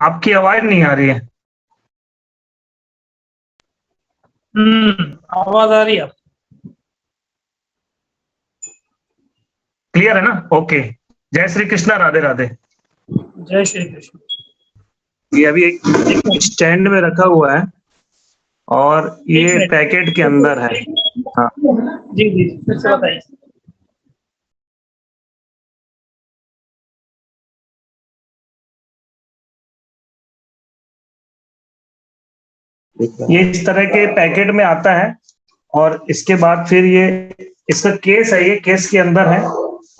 आपकी आवाज नहीं आ रही है। आवाज आ रही है। क्लियर है ना? ओके। जय श्री कृष्णा, राधे राधे। जय श्री कृष्ण। ये अभी एक स्टैंड में रखा हुआ है और एक ये मिनट। पैकेट के अंदर है। हाँ, जी जी फिर से बताइए। ये इस तरह के पैकेट में आता है और इसके बाद फिर ये इसका केस है, ये केस के अंदर है।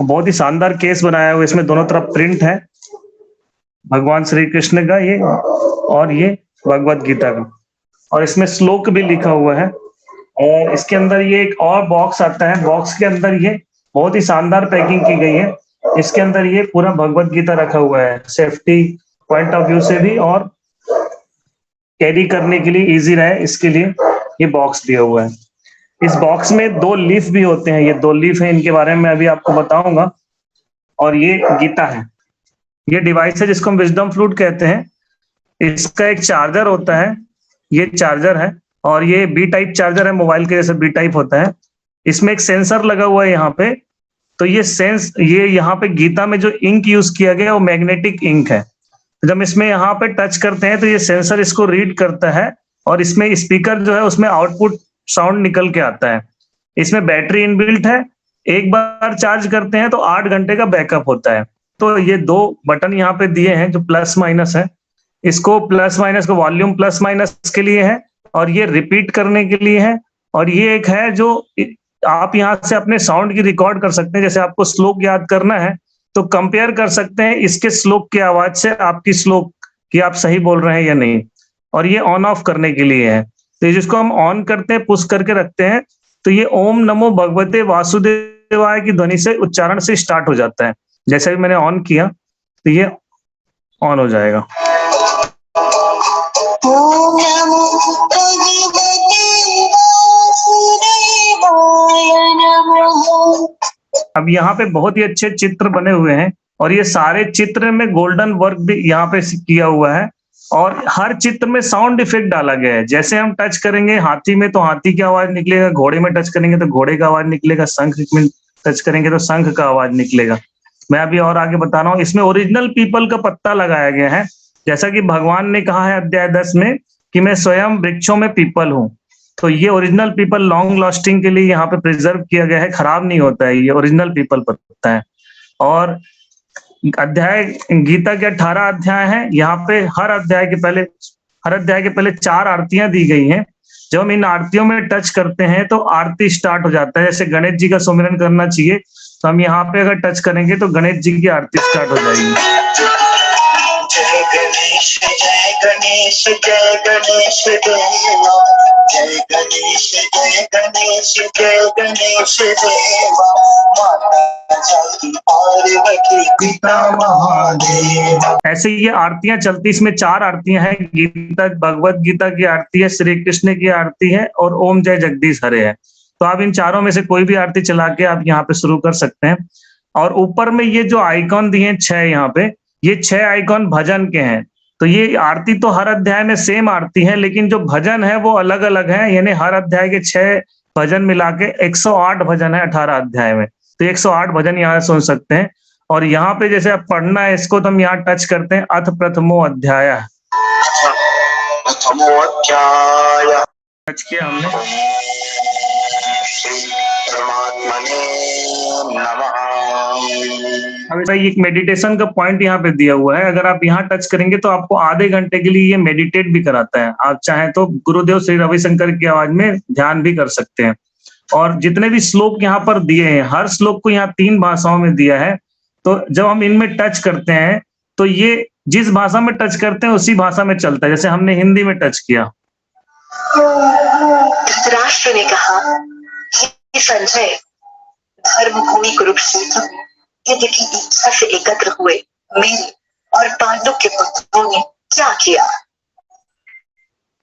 बहुत ही शानदार केस बनाया हुआ है, इसमें दोनों तरफ प्रिंट है भगवान श्री कृष्ण का ये और ये भगवत गीता का, और इसमें श्लोक भी लिखा हुआ है। और इसके अंदर ये एक और बॉक्स आता है, बॉक्स के अंदर ये बहुत ही शानदार पैकिंग की गई है। इसके अंदर ये पूरा भगवत गीता रखा हुआ है, सेफ्टी पॉइंट ऑफ व्यू से भी और कैरी करने के लिए इजी रहे इसके लिए ये बॉक्स दिया हुआ है। इस बॉक्स में 2 लीफ भी होते हैं, ये 2 लीफ है, इनके बारे में अभी आपको बताऊंगा। और ये गीता है, ये डिवाइस है जिसको हम विजडम फ्लूट कहते हैं। इसका एक चार्जर होता है, ये चार्जर है और ये बी टाइप चार्जर है, मोबाइल के जैसे बी टाइप होता है। इसमें एक सेंसर लगा हुआ है यहाँ पे। तो ये यहाँ पे गीता में जो इंक यूज किया गया है वो मैग्नेटिक इंक है। जब इसमें यहाँ पे टच करते हैं तो ये सेंसर इसको रीड करता है और इसमें स्पीकर जो है उसमें आउटपुट साउंड निकल के आता है। इसमें बैटरी इनबिल्ट है, एक बार चार्ज करते हैं तो 8 घंटे का बैकअप होता है। तो ये 2 बटन यहाँ पे दिए हैं जो प्लस माइनस है, इसको प्लस माइनस को वॉल्यूम प्लस माइनस के लिए है और ये रिपीट करने के लिए है। और ये एक है जो आप यहाँ से अपने साउंड की रिकॉर्ड कर सकते हैं। जैसे आपको श्लोक याद करना है तो कंपेयर कर सकते हैं इसके श्लोक की आवाज से आपकी श्लोक कि आप सही बोल रहे हैं या नहीं। और ये ऑन ऑफ करने के लिए है, तो ये जिसको हम ऑन करते हैं पुश करके रखते हैं तो ये ओम नमो भगवते वासुदेवाय की ध्वनि से उच्चारण से स्टार्ट हो जाता है। जैसे भी मैंने ऑन किया तो ये ऑन हो जाएगा। अब यहाँ पे बहुत ही अच्छे चित्र बने हुए हैं और ये सारे चित्र में गोल्डन वर्क भी यहाँ पे किया हुआ है और हर चित्र में साउंड इफेक्ट डाला गया है। जैसे हम टच करेंगे हाथी में तो हाथी की आवाज निकलेगा, घोड़े में टच करेंगे तो घोड़े का आवाज निकलेगा, शंख में टच करेंगे तो शंख का आवाज निकलेगा। मैं अभी और आगे बता रहा हूँ। इसमें ओरिजिनल पीपल का पत्ता लगाया गया है, जैसा कि भगवान ने कहा है अध्याय 10 में कि मैं स्वयं वृक्षों में पीपल हूँ। तो ये ओरिजिनल पीपल लॉन्ग लास्टिंग के लिए यहाँ पे प्रिजर्व किया गया है, खराब नहीं होता है, ये ओरिजिनल पीपल पत्ता है। और अध्याय गीता के 18 अध्याय हैं। यहाँ पे हर अध्याय के पहले 4 आरतियां दी गई हैं। जब हम इन आरतियों में टच करते हैं तो आरती स्टार्ट हो जाता है। जैसे गणेश जी का सुमिरन करना चाहिए तो हम यहाँ पे अगर टच करेंगे तो गणेश जी की आरती स्टार्ट हो जाएगी। जय गणेश जय गणेश जय गणेश देवा, जय गणेश जय गणेश जय गणेश देवा, माता जय पार्वती पिता महादेव। ऐसे ये आरतियां चलती, इसमें 4 आरतियां हैं। गीता भगवत गीता की आरती है, श्री कृष्ण की आरती है और ओम जय जगदीश हरे है। तो आप इन चारों में से कोई भी आरती चला के आप यहाँ पे शुरू कर सकते हैं। और ऊपर में ये जो आइकॉन दिए हैं 6 यहाँ पे, ये 6 आइकॉन भजन के हैं। तो ये आरती तो हर अध्याय में सेम आरती है, लेकिन जो भजन है वो अलग अलग है। यानी हर अध्याय के 6 भजन मिला के 108 भजन है 18 अध्याय में। तो 108 भजन यहाँ सुन सकते हैं। और यहाँ पे जैसे आप पढ़ना है इसको तो हम यहाँ टच करते हैं, अथ प्रथमो अध्याय टच किया हमने। अब भाई एक मेडिटेशन का पॉइंट यहाँ पे दिया हुआ है। अगर आप यहाँ टच करेंगे तो आपको आधे घंटे के लिए ये मेडिटेट भी कराता है। आप चाहें तो गुरुदेव श्री रविशंकर की आवाज में ध्यान भी कर सकते हैं। और जितने भी श्लोक यहाँ पर दिए हैं, हर श्लोक को यहाँ 3 भाषाओं में दिया है। तो जब हम इनमें टच करते हैं तो ये जिस भाषा में टच करते हैं उसी भाषा में चलता है। जैसे हमने हिंदी में टच किया, धृतराष्ट्र ने कहा, संजय, धर्मभूमि कुरुक्षेत्र में युद्ध की इच्छा से एकत्र हुए मेरे और पांडव के पुत्रों ने क्या किया।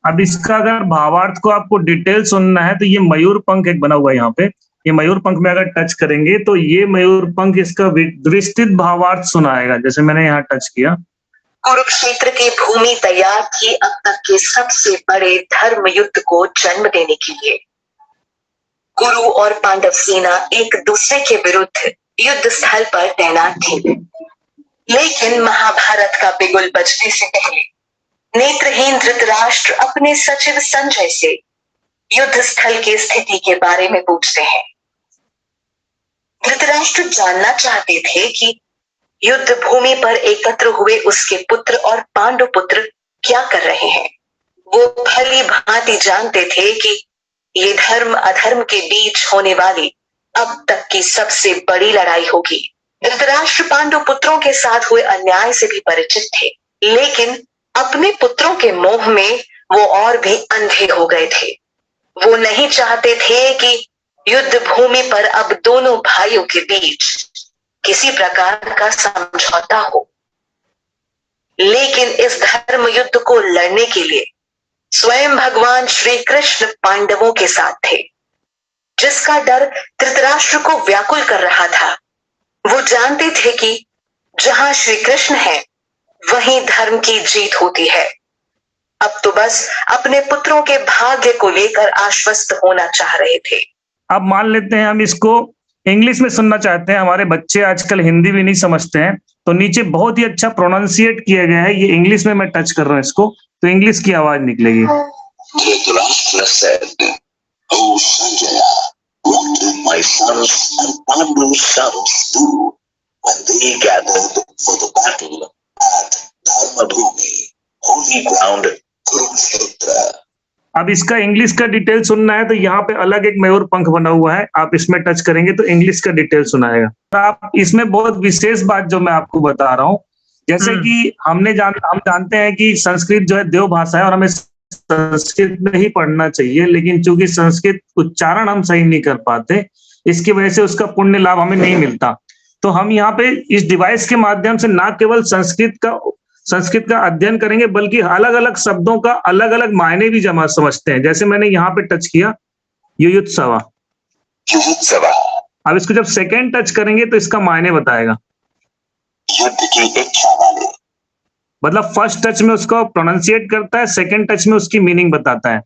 अब इसका अगर भावार्थ को आपको डिटेल सुनना है तो ये मयूर पंख एक बना हुआ है यहाँ पे। ये मयूर पंख में अगर टच करेंगे तो ये मयूर पंख इसका विस्तृत भावार्थ सुनाएगा। जैसे मैंने यहाँ टच किया, कुरुक्षेत्र की भूमि तैयार थी अब तक के सबसे बड़े धर्म युद्ध को जन्म देने के लिए। कुरु और पांडव सेना एक दूसरे के विरुद्ध युद्ध स्थल पर तैनात थी, लेकिन महाभारत का बिगुल बजने से पहले नेत्रहीन धृतराष्ट्र अपने सचिव संजय से युद्ध स्थल की स्थिति के बारे में पूछते हैं। धृतराष्ट्र जानना चाहते थे कि युद्ध भूमि पर एकत्र हुए उसके पुत्र और पांडु पुत्र क्या कर रहे हैं। वो भली भांति जानते थे कि ये धर्म अधर्म के बीच होने वाली अब तक की सबसे बड़ी लड़ाई होगी। धृतराष्ट्र पांडु पुत्रों के साथ हुए अन्याय से भी परिचित थे, लेकिन अपने पुत्रों के मोह में वो और भी अंधे हो गए थे। वो नहीं चाहते थे कि युद्ध भूमि पर अब दोनों भाइयों के बीच किसी प्रकार का समझौता हो, लेकिन इस धर्म युद्ध को लड़ने के लिए स्वयं भगवान श्री कृष्ण पांडवों के साथ थे, जिसका डर धृतराष्ट्र को व्याकुल कर रहा था। वो जानते थे कि जहां श्री कृष्ण है वहीं धर्म की जीत होती है। अब तो बस अपने पुत्रों के भाग्य को लेकर आश्वस्त होना चाह रहे थे। अब मान लेते हैं हम इसको इंग्लिश में सुनना चाहते हैं, हमारे बच्चे आजकल हिंदी भी नहीं समझते हैं, तो नीचे बहुत ही अच्छा प्रोनाउंसिएट किया गया है। ये इंग्लिश में मैं टच कर रहा हूँ इसको, तो इंग्लिश की आवाज निकलेगी। Dhritarashtra said, "O Sanjaya, what did my sons and Pandu's sons do when they gathered for the battle at Dharmabhumi, holy ground Kurukshetra?" अब इसका इंग्लिश का डिटेल सुनना है तो यहाँ पे अलग एक मयूर पंख बना हुआ है, आप इसमें टच करेंगे तो इंग्लिश का डिटेल सुनाएगा। तो आप इसमें बहुत विशेष बात जो मैं आपको बता रहा हूँ, जैसे कि हम जानते हैं कि संस्कृत जो है देव भाषा है और हमें संस्कृत में ही पढ़ना चाहिए, लेकिन चूंकि संस्कृत उच्चारण हम सही नहीं कर पाते, इसकी वजह से उसका पुण्य लाभ हमें नहीं मिलता। तो हम यहाँ पे इस डिवाइस के माध्यम से न केवल संस्कृत का अध्ययन करेंगे, बल्कि अलग अलग शब्दों का अलग अलग मायने भी समझते हैं। जैसे मैंने यहाँ पे टच किया युयुत्सवा, अब इसको जब सेकेंड टच करेंगे तो इसका मायने बताएगा। युद्ध की इच्छा वाले, मतलब फर्स्ट टच में उसको प्रोनाउंसिएट करता है, सेकेंड टच में उसकी मीनिंग बताता है।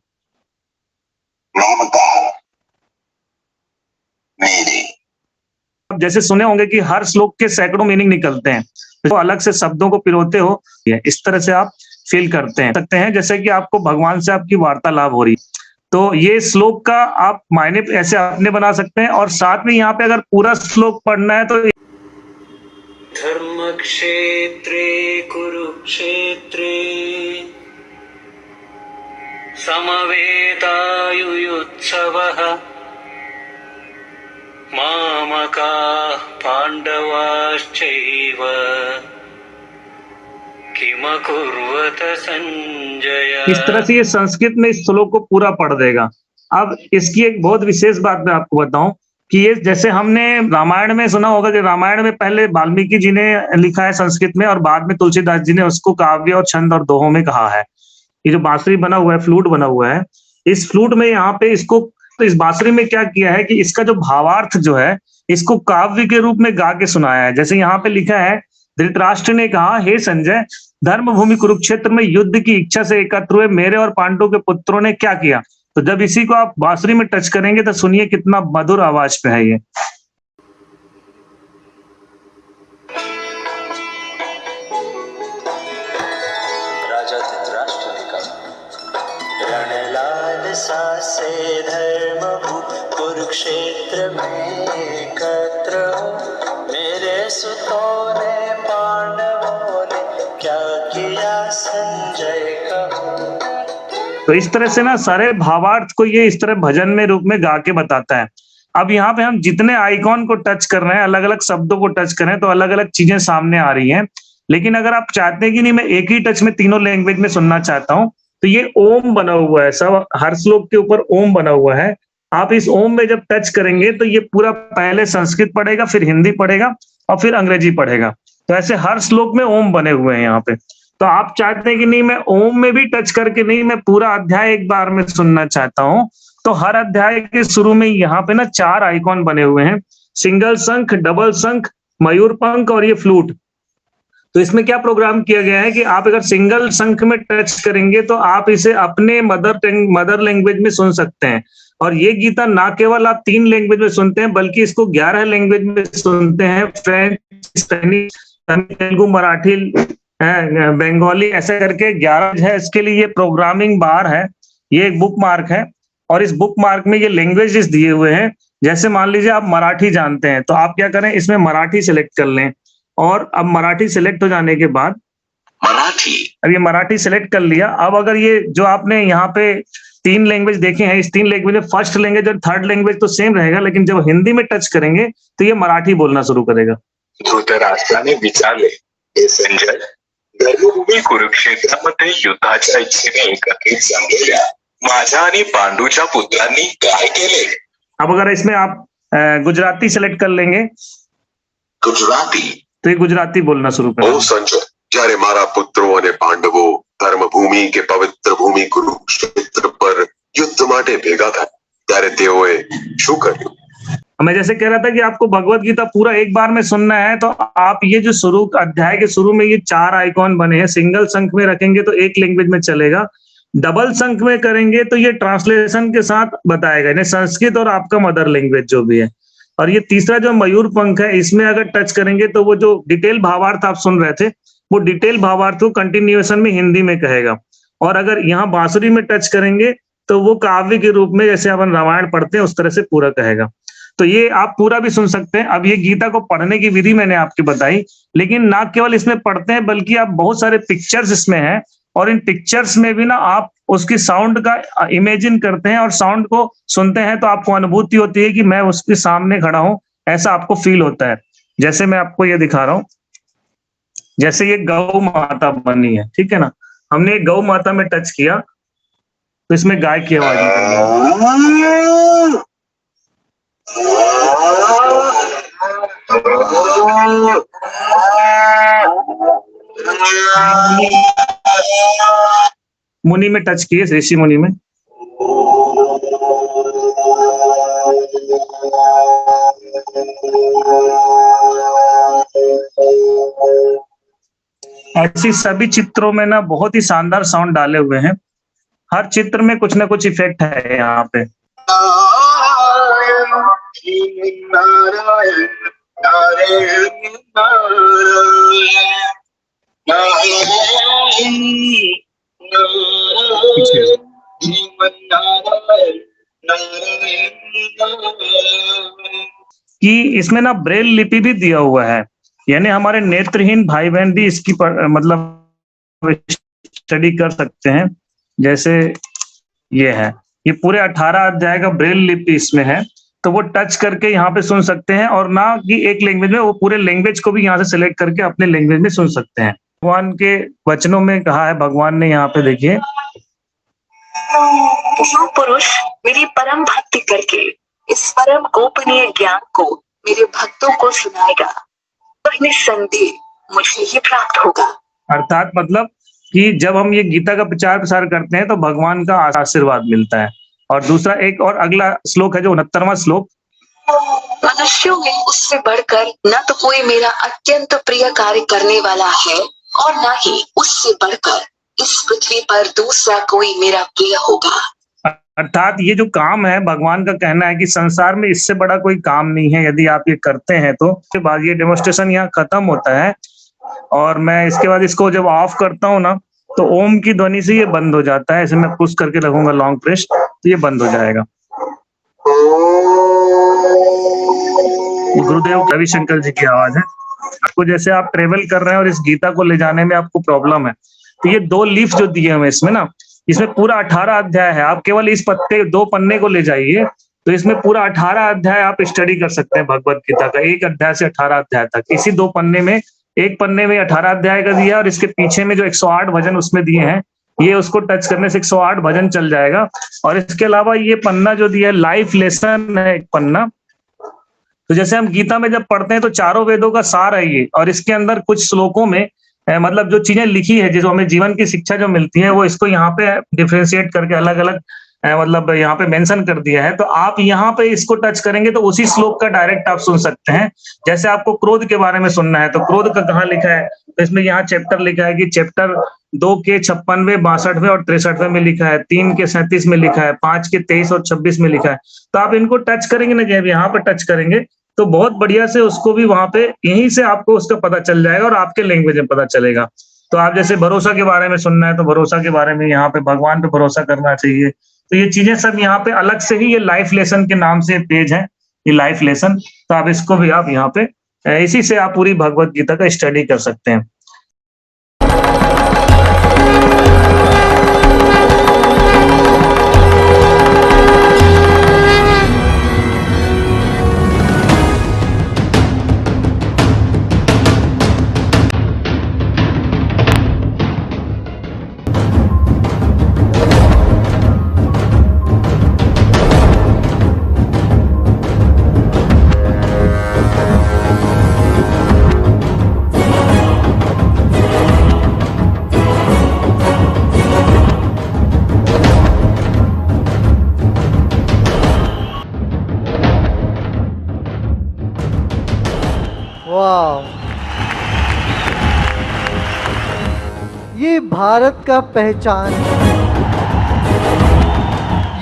अब जैसे सुने होंगे कि हर श्लोक के सैकड़ों मीनिंग निकलते हैं, तो अलग से शब्दों को पिरोते हो, इस तरह से आप फील करते हैं जैसे कि आपको भगवान से आपकी वार्तालाप हो रही। तो ये श्लोक का आप मायने ऐसे अपने बना सकते हैं, और साथ में यहाँ पे अगर पूरा श्लोक पढ़ना है तो धर्म क्षेत्रे कुरुक्षेत्रे समवेतायुयुत्सवः मामकाः पाण्डवाश्चैव किमकुर्वत संजय। इस तरह से ये संस्कृत में इस श्लोक को पूरा पढ़ देगा। अब इसकी एक बहुत विशेष बात मैं आपको बताऊं कि ये जैसे हमने रामायण में सुना होगा कि रामायण में पहले वाल्मीकि जी ने लिखा है संस्कृत में और बाद में तुलसीदास जी ने उसको काव्य और छंद और दोहों में कहा है। ये जो बांसुरी बना हुआ है, फ्लूट बना हुआ है, इस फ्लूट में यहाँ पे इसको तो इस बांसुरी में क्या किया है कि इसका जो भावार्थ जो है इसको काव्य के रूप में गा के सुनाया है। जैसे यहाँ पे लिखा है, धृतराष्ट्र ने कहा, हे संजय, धर्म भूमि कुरुक्षेत्र में युद्ध की इच्छा से एकत्र हुए मेरे और पांडु के पुत्रों ने क्या किया। तो जब इसी को आप बांसुरी में टच करेंगे तो सुनिए कितना मधुर आवाज पे है ये। राजा धृतराष्ट्र ने कहा, रणलाल से धर्म कुरुक्षेत्र में एकत्र हो, मेरे सुतों ने पांडवों ने क्या किया संजय कहो। तो इस तरह से ना सारे भावार्थ को ये इस तरह भजन में रूप में गा के बताता है। अब यहाँ पे हम जितने आइकॉन को टच कर रहे हैं, अलग अलग शब्दों को टच कर रहे हैं, तो अलग अलग चीजें सामने आ रही हैं। लेकिन अगर आप चाहते हैं कि नहीं मैं एक ही टच में तीनों लैंग्वेज में सुनना चाहता हूँ, तो ये ओम बना हुआ है, सब हर श्लोक के ऊपर ओम बना हुआ है। आप इस ओम में जब टच करेंगे तो ये पूरा पहले संस्कृत पढ़ेगा, फिर हिंदी पढ़ेगा और फिर अंग्रेजी पढ़ेगा। तो ऐसे हर श्लोक में ओम बने हुए हैं यहाँ पे। तो आप चाहते हैं कि नहीं मैं ओम में भी टच करके नहीं मैं पूरा अध्याय एक बार में सुनना चाहता हूं, तो हर अध्याय के शुरू में यहाँ पे ना 4 आइकॉन बने हुए हैं, सिंगल शंख, डबल शंख, मयूर पंख और ये फ्लूट। तो इसमें क्या प्रोग्राम किया गया है कि आप अगर सिंगल शंख में टच करेंगे तो आप इसे अपने मदर लैंग्वेज में सुन सकते हैं। और ये गीता ना केवल आप 3 लैंग्वेज में सुनते हैं बल्कि इसको 11 लैंग्वेज में सुनते हैं, फ्रेंच, स्पेनिश, तमिल, तेलुगु, मराठी, बंगाली, ऐसे करके 11 है। इसके लिए ये प्रोग्रामिंग बार है, ये एक बुक मार्क है और इस बुक मार्क में ये लैंग्वेजेस दिए हुए हैं। जैसे मान लीजिए आप मराठी जानते हैं तो आप क्या करें, इसमें मराठी सिलेक्ट कर लें और अब मराठी सिलेक्ट हो जाने के बाद Marathi, अब ये मराठी सिलेक्ट कर लिया। अब अगर ये जो आपने यहाँ पे 3 लैंग्वेज देखे हैं, इस 3 लैंग्वेज में फर्स्ट लैंग्वेज और थर्ड लैंग्वेज तो सेम रहेगा, लेकिन जब हिंदी में टच करेंगे तो ये मराठी बोलना शुरू करेगा। धृतराष्ट्राने विचारले, हे संजय, धर्मभूमी कुरुक्षेत्रामध्ये युद्धाच्या इच्छेने एकाकी जमलेल्या माझ्या आणि पांडूच्या पुत्रांनी काय केले? अब अगर इसमें आप गुजराती सिलेक्ट कर लेंगे Gujarati. तो ये गुजराती बोलना शुरू ओ करेगा। संजय, જ્યારે મારા પુત્રો અને પાંડવો ધર્મભૂમિ કે પવિત્ર ભૂમિ કુરુક્ષેત્ર પર યુદ્ધ માટે ભેગા થાય ત્યારે તેઓએ શું કર્યું? मैं जैसे कह रहा था कि आपको भगवत गीता पूरा एक बार में सुनना है, तो आप ये जो शुरू अध्याय के शुरू में ये 4 आइकॉन बने हैं, सिंगल शंख में रखेंगे तो एक लैंग्वेज में चलेगा, डबल शंख में करेंगे तो ये ट्रांसलेशन के साथ बताएगा, यानी संस्कृत और आपका मदर लैंग्वेज जो भी है। और ये तीसरा जो मयूर पंख है, इसमें अगर टच करेंगे तो वो जो डिटेल भावार्थ आप सुन रहे थे, वो डिटेल भावार्थ को कंटिन्यूएशन में हिंदी में कहेगा। और अगर यहाँ बांसुरी में टच करेंगे तो वो काव्य के रूप में, जैसे अपन रामायण पढ़ते हैं उस तरह से पूरा कहेगा। तो ये आप पूरा भी सुन सकते हैं। अब ये गीता को पढ़ने की विधि मैंने आपकी बताई, लेकिन ना केवल इसमें पढ़ते हैं बल्कि आप बहुत सारे पिक्चर्स इसमें हैं और इन पिक्चर्स में भी ना आप उसकी साउंड का इमेजिन करते हैं और साउंड को सुनते हैं, तो आपको अनुभूति होती है कि मैं उसके सामने खड़ा हूं, ऐसा आपको फील होता है। जैसे मैं आपको ये दिखा रहा हूं, जैसे ये गौ माता बनी है, ठीक है ना, हमने गौ माता में टच किया तो इसमें गाय की आवाज निकल मुनि में टच किए, ऋषि मुनि में ऐसी सभी चित्रों में ना बहुत ही शानदार साउंड डाले हुए हैं। हर चित्र में कुछ ना कुछ इफेक्ट है यहाँ पे। कि इसमें ना ब्रेल लिपि भी दिया हुआ है, यानी हमारे नेत्रहीन भाई बहन भी इसकी मतलब स्टडी कर सकते हैं। जैसे ये है, ये पूरे 18 अध्याय का ब्रेल लिपि इसमें है, तो वो टच करके यहाँ पे सुन सकते हैं और ना कि एक लैंग्वेज में, वो पूरे लैंग्वेज को भी यहाँ से सिलेक्ट करके अपने लैंग्वेज में सुन सकते हैं। भगवान के वचनों में कहा है, भगवान ने यहाँ पे देखिए, जो पुरुष मेरी परम भक्ति करके इस परम गोपनीय ज्ञान को मेरे भक्तों को सुनाएगा वह निस्संदेह मुझे ही प्राप्त होगा। अर्थात मतलब कि जब हम ये गीता का प्रचार प्रसार करते हैं तो भगवान का आशीर्वाद मिलता है। और दूसरा एक और अगला श्लोक है जो 69वां श्लोक, मनुष्यों में उससे बढ़कर न तो कोई मेरा अत्यंत प्रिय कार्य करने वाला है और न ही उससे बढ़कर इस पृथ्वी पर दूसरा कोई मेरा प्रिय होगा। अर्थात ये जो काम है, भगवान का कहना है कि संसार में इससे बड़ा कोई काम नहीं है, यदि आप ये करते हैं तो। उसके बाद ये डेमोन्स्ट्रेशन यहाँ खत्म होता है और मैं इसके बाद इसको जब ऑफ करता हूँ ना तो ओम की ध्वनि से ये बंद हो जाता है। इसे मैं पुश करके रखूंगा लॉन्ग प्रेस तो ये बंद हो जाएगा। गुरुदेव रविशंकर जी की आवाज है। आपको जैसे आप ट्रेवल कर रहे हैं और इस गीता को ले जाने में आपको प्रॉब्लम है, तो ये 2 लीफ जो दिए हुए इसमें ना, इसमें पूरा 18 अध्याय है। आप केवल इस 2 पन्ने को ले जाइए तो इसमें पूरा 18 अध्याय आप स्टडी कर सकते हैं भगवत गीता का, 1 अध्याय से 18 अध्याय तक। इसी 2 पन्ने में, एक पन्ने में 18 अध्याय का दिया और इसके पीछे में जो 108 भजन उसमें दिए हैं, ये उसको टच करने से 108 भजन चल जाएगा। और इसके अलावा ये पन्ना जो दिया है, लाइफ लेसन है एक पन्ना। तो जैसे हम गीता में जब पढ़ते हैं तो चारों वेदों का सार है ये, और इसके अंदर कुछ श्लोकों में मतलब जो चीजें लिखी है, जो हमें जीवन की शिक्षा जो मिलती है, वो इसको यहाँ पे डिफरेंशिएट करके अलग अलग मतलब यहाँ पे मेंशन कर दिया है, तो आप यहाँ पे इसको टच करेंगे तो उसी श्लोक का डायरेक्ट आप सुन सकते हैं। जैसे आपको क्रोध के बारे में सुनना है, तो क्रोध का कहाँ लिखा है, तो इसमें यहाँ चैप्टर लिखा है कि चैप्टर 2 के 56वें, 62वें और 63वें में लिखा है, 3 के 37 में लिखा है, 5 के 23 और 26 में लिखा है। तो आप इनको टच करेंगे ना, जब यहाँ पे टच करेंगे तो बहुत बढ़िया से उसको भी वहां पे यहीं से आपको उसका पता चल जाएगा और आपके लैंग्वेज में पता चलेगा। तो आप जैसे भरोसा के बारे में सुनना है, तो भरोसा के बारे में यहाँ पे भगवान पे भरोसा करना चाहिए। तो ये चीजें सब यहाँ पे अलग से ही, ये लाइफ लेसन के नाम से पेज है, ये लाइफ लेसन। तो आप इसको भी आप यहाँ पे इसी से आप पूरी भगवत गीता का स्टडी कर सकते हैं। वाह, ये भारत का पहचान है।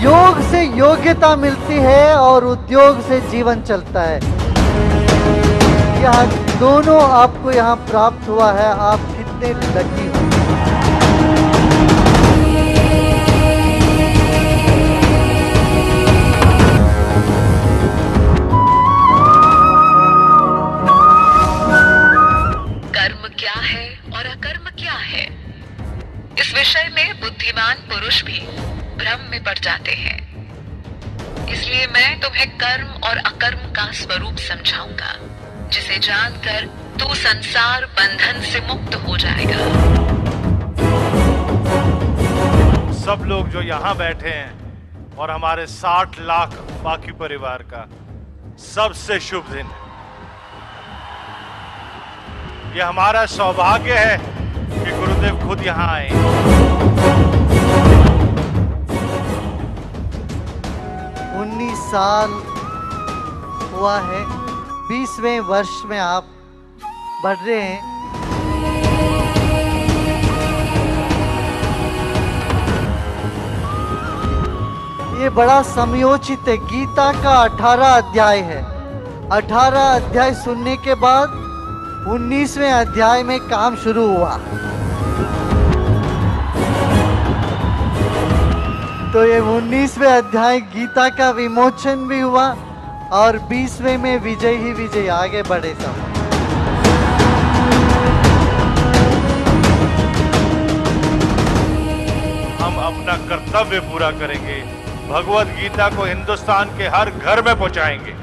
योग से योग्यता मिलती है और उद्योग से जीवन चलता है। यह दोनों आपको यहाँ प्राप्त हुआ है। आप कितने लकी हो। कर्म क्या है और अकर्म क्या है, इस विषय में बुद्धिमान पुरुष भी भ्रम में पड़ जाते हैं। इसलिए मैं तुम्हें कर्म और अकर्म का स्वरूप समझाऊंगा, जिसे जानकर तू संसार बंधन से मुक्त हो जाएगा। सब लोग जो यहाँ बैठे हैं और हमारे 60 लाख बाकी परिवार का सबसे शुभ दिन है। ये हमारा सौभाग्य है कि गुरुदेव खुद यहाँ आए। 19 साल हुआ है, 20वें वर्ष में आप बढ़ रहे हैं। ये बड़ा समयोचित है। गीता का 18 अध्याय है। 18 अध्याय सुनने के बाद 19वें अध्याय में काम शुरू हुआ। तो ये 19वें अध्याय गीता का विमोचन भी हुआ और 20वें में विजय ही विजय, आगे बढ़े सब। हम अपना कर्तव्य पूरा करेंगे, भगवत गीता को हिंदुस्तान के हर घर में पहुंचाएंगे।